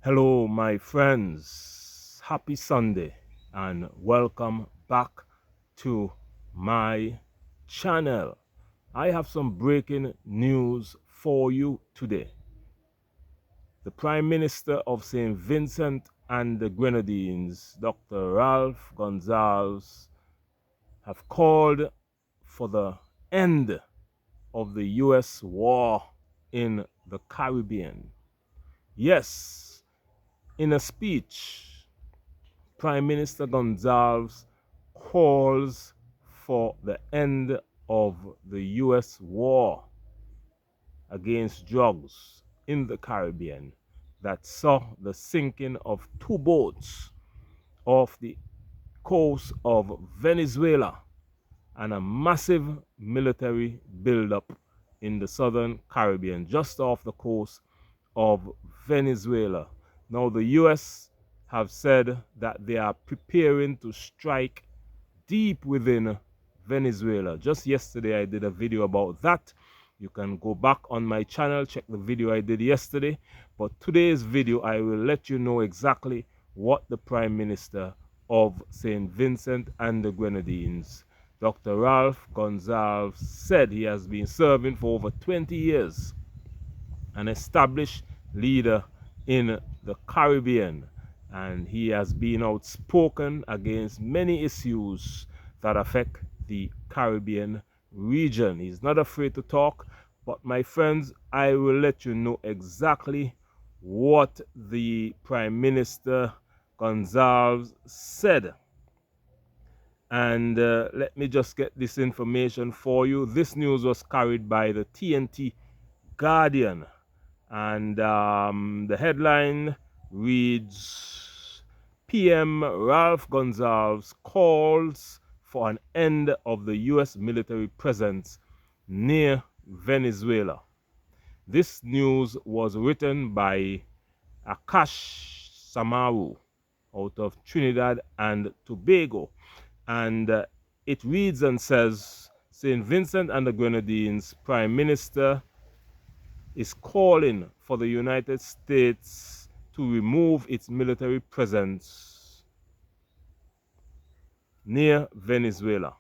Hello, my friends. Happy Sunday and welcome back to my channel. I have some breaking news for you today. The Prime Minister of St. Vincent and the Grenadines, Dr. Ralph Gonsalves, have called for the end of the U.S. war in the Caribbean. Yes, in a speech, Prime Minister Gonsalves calls for the end of the U.S. war against drugs in the Caribbean that saw the sinking of two boats off the coast of Venezuela and a massive military buildup in the southern Caribbean, just off the coast of Venezuela. Now, the U.S. have said that they are preparing to strike deep within Venezuela. Just yesterday, I did a video about that. You can go back on my channel, check the video I did yesterday. But today's video, I will let you know exactly what the Prime Minister of St. Vincent and the Grenadines, Dr. Ralph Gonsalves, said. He has been serving for over 20 years, an established leader in the Caribbean, and he has been outspoken against many issues that affect the Caribbean region. He's not afraid to talk, but my friends, I will let you know exactly what the Prime Minister Gonsalves said. And let me just get this information for you. This news was carried by the TNT Guardian, and the headline reads, PM Ralph Gonsalves calls for an end of the U.S. military presence near Venezuela. This news was written by Akash Samaru out of Trinidad and Tobago, and it reads and says, St. Vincent and the Grenadines Prime Minister is calling for the United States to remove its military presence near Venezuela.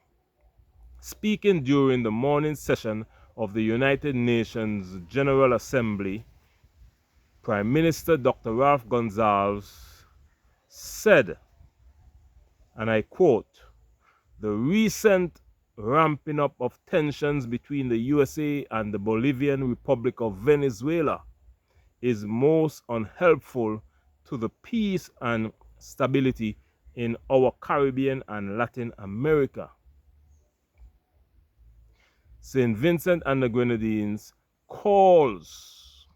Speaking during the morning session of the United Nations General Assembly, Prime Minister Dr. Ralph Gonsalves said, and I quote, "The recent ramping up of tensions between the USA and the Bolivarian Republic of Venezuela is most unhelpful to the peace and stability in our Caribbean and Latin America. St. Vincent and the Grenadines calls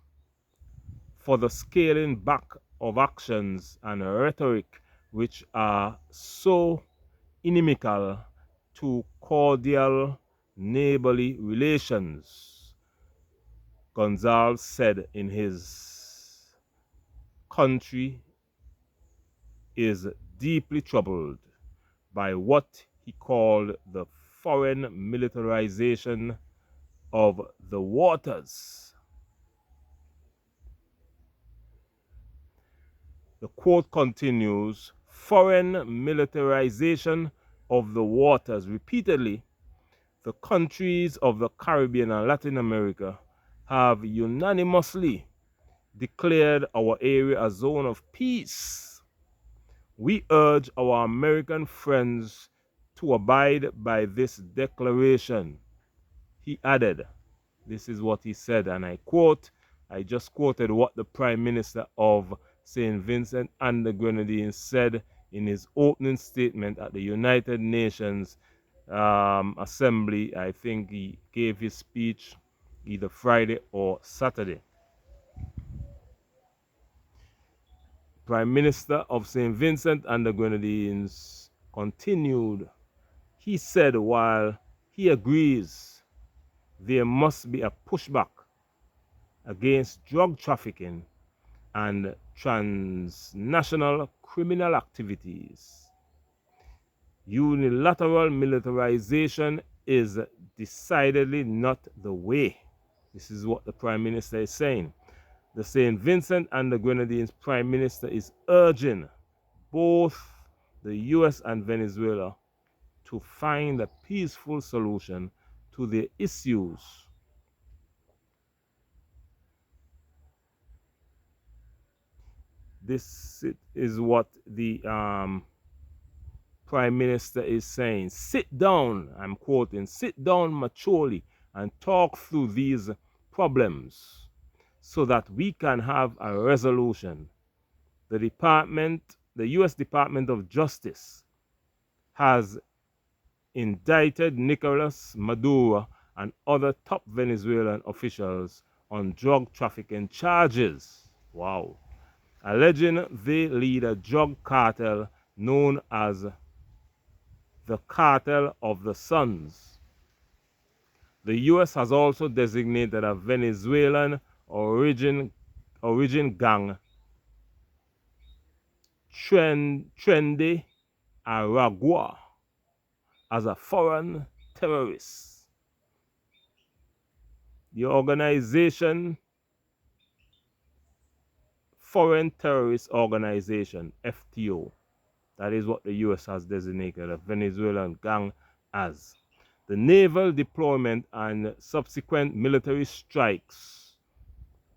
for the scaling back of actions and rhetoric which are so inimical to cordial neighborly relations," Gonsalves said. In his country is deeply troubled by what he called the foreign militarization of the waters. The quote continues, "Foreign militarization of the waters." Repeatedly, the countries of the Caribbean and Latin America have unanimously declared our area a zone of peace. We urge our American friends to abide by this declaration, he added. This is what he said, and I quote, I just quoted what the Prime Minister of St. Vincent and the Grenadines said in his opening statement at the United Nations Assembly. I think he gave his speech either Friday or Saturday. Prime Minister of St. Vincent and the Grenadines continued. He said while he agrees there must be a pushback against drug trafficking and transnational criminal activities, unilateral militarization is decidedly not the way. This is what the Prime Minister is saying. The St. Vincent and the Grenadines Prime Minister is urging both the US and Venezuela to find a peaceful solution to their issues. This is what the Prime Minister is saying. Sit down, I'm quoting, sit down maturely and talk through these problems so that we can have a resolution. The US Department of Justice has indicted Nicolas Maduro and other top Venezuelan officials on drug trafficking charges. Wow. Alleging they lead a drug cartel known as the Cartel of the Suns. The US has also designated a Venezuelan origin gang, Trende Aragua, as a foreign terrorist. The organization, Foreign Terrorist Organization, FTO, that is what the US has designated a Venezuelan gang as. The naval deployment and subsequent military strikes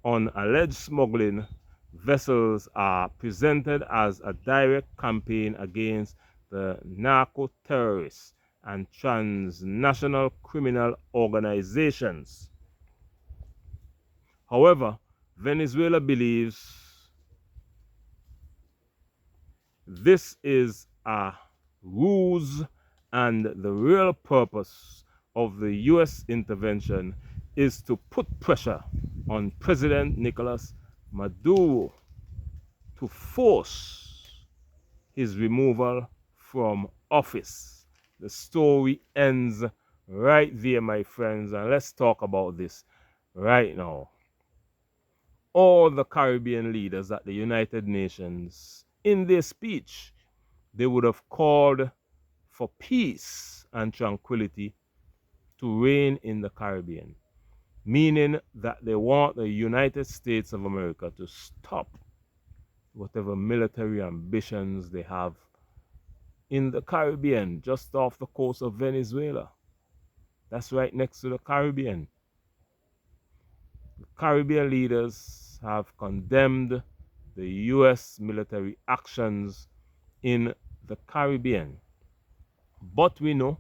on alleged smuggling vessels are presented as a direct campaign against the narco-terrorists and transnational criminal organizations. However, Venezuela believes this is a ruse and the real purpose of the US intervention is to put pressure on President Nicolas Maduro to force his removal from office. The story ends right there, my friends, and let's talk about this right now. All the Caribbean leaders at the United Nations, in their speech, they would have called for peace and tranquility to reign in the Caribbean, meaning that they want the United States of America to stop whatever military ambitions they have in the Caribbean, just off the coast of Venezuela. That's right next to the Caribbean. The Caribbean leaders have condemned the US military actions in the Caribbean. But we know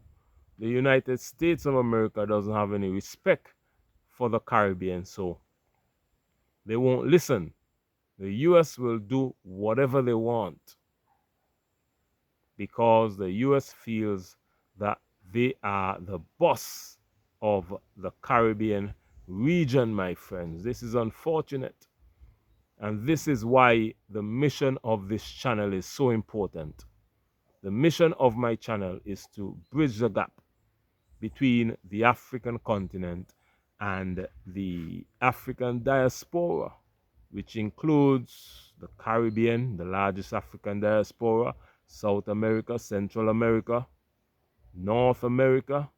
the United States of America doesn't have any respect for the Caribbean, so they won't listen. The US will do whatever they want because the US feels that they are the boss of the Caribbean region, my friends. This is unfortunate. And this is why the mission of this channel is so important. The mission of my channel is to bridge the gap between the African continent and the African diaspora, which includes the Caribbean, the largest African diaspora, South America, Central America, North America,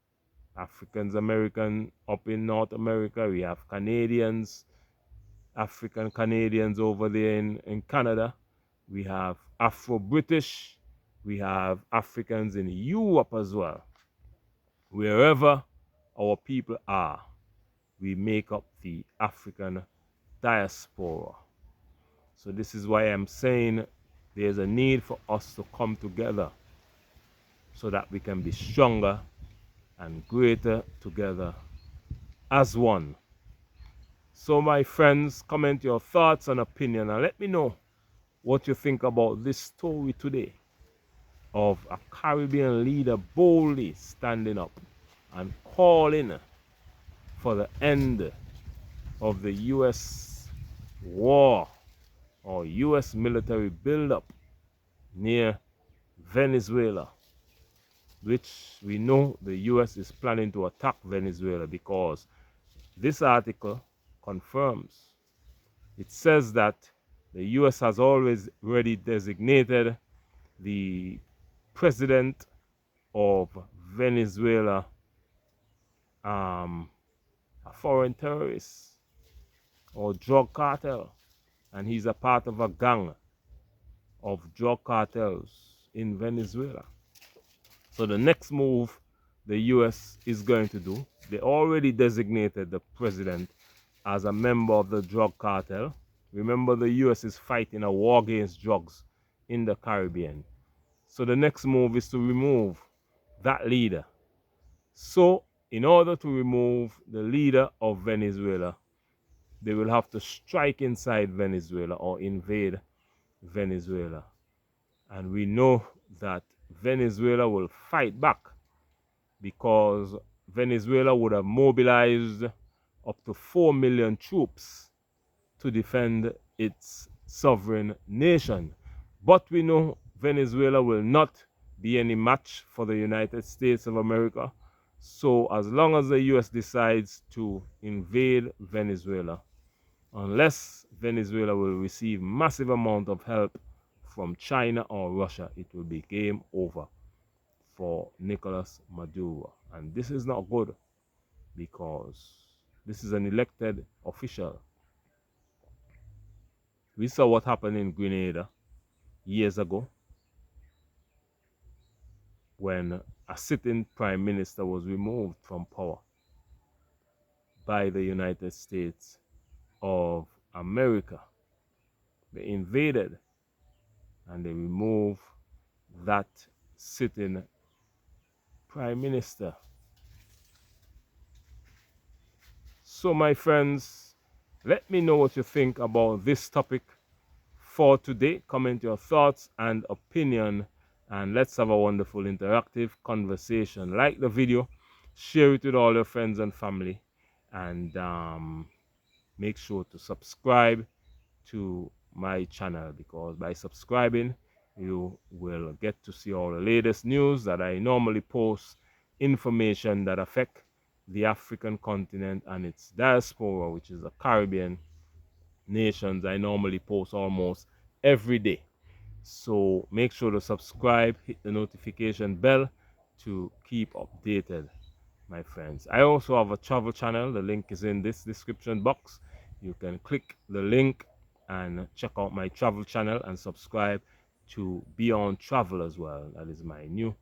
Africans American up in North America. We have Canadians, African Canadians over there in Canada. We have Afro-British. We have Africans in Europe as well. Wherever our people are, we make up the African diaspora. So this is why I'm saying there's a need for us to come together so that we can be stronger and greater together as one. So my friends, comment your thoughts and opinion and let me know what you think about this story today of a Caribbean leader boldly standing up and calling for the end of the US war or US military buildup near Venezuela, which we know the US is planning to attack Venezuela because this article confirms. It says that the US has already designated the president of Venezuela a foreign terrorist. or drug cartel, and he's a part of a gang of drug cartels in Venezuela. So the next move the US is going to do, they already designated the president as a member of the drug cartel. Remember, the US is fighting a war against drugs in the Caribbean. So the next move is to remove that leader. So in order to remove the leader of Venezuela, they will have to strike inside Venezuela or invade Venezuela. And we know that Venezuela will fight back, because Venezuela would have mobilized up to 4 million troops to defend its sovereign nation. But we know Venezuela will not be any match for the United States of America. So as long as the US decides to invade Venezuela, unless Venezuela will receive massive amount of help from China or Russia, it will be game over for Nicolas Maduro. And this is not good, because this is an elected official. We saw what happened in Grenada years ago when a sitting prime minister was removed from power by the United States of America. They invaded and they removed that sitting prime minister. So my friends, let me know what you think about this topic for today. Comment your thoughts and opinion, and let's have a wonderful interactive conversation. Like the video, share it with all your friends and family, and make sure to subscribe to my channel, because by subscribing you will get to see all the latest news that I normally post, information that affect the African continent and its diaspora, which is the Caribbean nations. I normally post almost every day. So make sure to subscribe, hit the notification bell to keep updated, my friends. I also have a travel channel. The link is in this description box. You can click the link and check out my travel channel and subscribe to Beyond Travel as well. That is my new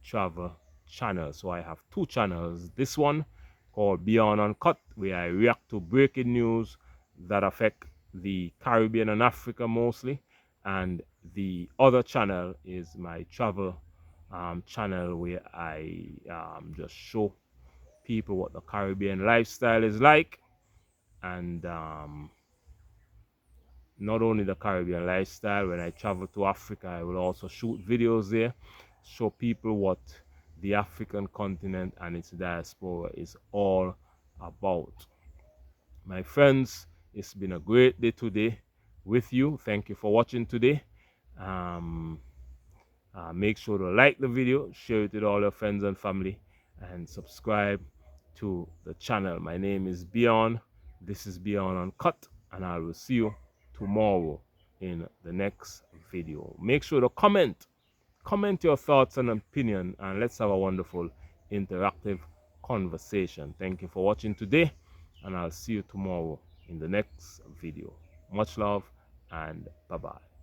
travel channel. So I have two channels. This one called Beyond Uncut, where I react to breaking news that affect the Caribbean and Africa mostly, and the other channel is my travel channel, where I just show people what the Caribbean lifestyle is like, and not only the Caribbean lifestyle. When I travel to Africa, I will also shoot videos there, show people what the African continent and its diaspora is all about. My friends, it's been a great day today with you. Thank you for watching today. Make sure to like the video, share it with all your friends and family, and subscribe to the channel. My name is Beyond. This is Beyond Uncut, and I will see you tomorrow in the next video. Make sure to comment your thoughts and opinion, and let's have a wonderful interactive conversation. Thank you for watching today, and I'll see you tomorrow in the next video. Much love, and bye-bye.